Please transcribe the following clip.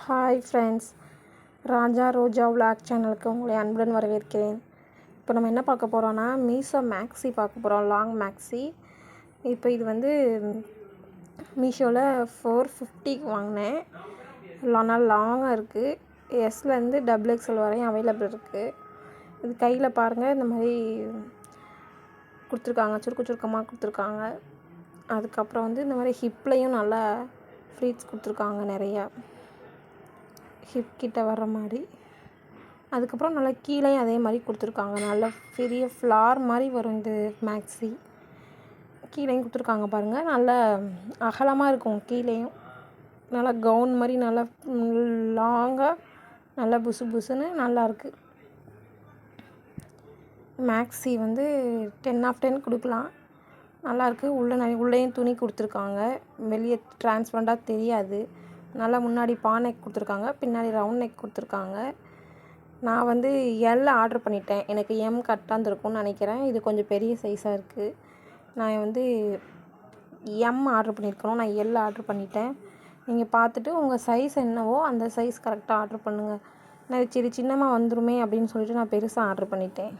Hi friends, ராஜா ரோஜா vlog சேனலுக்கு உங்களை அன்புடன் வரவேற்கிறேன். இப்போ நம்ம என்ன பார்க்க போகிறோன்னா, மீஷோ மேக்ஸி பார்க்க போகிறோம். Long maxi. இப்போ இது வந்து மீஷோவில் 450க்கு வாங்கினேன். நல்லா லாங்காக இருக்குது. எஸ்லேருந்து XXL வரையும் அவைலபிள் இருக்குது. இது கையில் பாருங்கள், இந்த மாதிரி கொடுத்துருக்காங்க, சுருக்கமாக கொடுத்துருக்காங்க. அதுக்கப்புறம் வந்து இந்த மாதிரி ஹிப்லேயும் நல்லா ஃப்ளீட்ஸ் கொடுத்துருக்காங்க, நிறையா ஹிப் கிட்ட வர்ற மாதிரி. அதுக்கப்புறம் நல்லா கீழேயும் அதே மாதிரி கொடுத்துருக்காங்க. நல்லா பெரிய ஃப்ளார் மாதிரி வரும் இந்த மேக்ஸி. கீழேயும் கொடுத்துருக்காங்க பாருங்கள், நல்லா அகலமாக இருக்கும். கீழேயும் நல்லா கவுன் மாதிரி நல்லா லாங்காக நல்லா புசுன்னு நல்லாயிருக்கு. மேக்ஸி வந்து 10/10 கொடுக்கலாம். நல்லாயிருக்கு. உள்ளேயும் துணி கொடுத்துருக்காங்க. வெளியே டிரான்ஸ்பரண்ட்டாக தெரியாது. நல்லா முன்னாடி நெக் கொடுத்துருக்காங்க, பின்னாடி ரவுண்ட் நெக் கொடுத்துருக்காங்க. நான் வந்து எல் ஆர்டர் பண்ணிட்டேன். எனக்கு எம் கரெக்டாக இருந்திருக்கும்னு நினைக்கிறேன். இது கொஞ்சம் பெரிய சைஸாக இருக்குது. நான் வந்து எம் ஆர்டர் பண்ணியிருக்கணும், நான் எல் ஆர்டர் பண்ணிட்டேன். நீங்கள் பார்த்துட்டு உங்கள் சைஸ் என்னவோ அந்த சைஸ் கரெக்டாக ஆர்டர் பண்ணுங்கள். நான் சின்னமாக வந்துருமே அப்படின்னு சொல்லிட்டு நான் பெருசாக ஆர்டர் பண்ணிட்டேன்.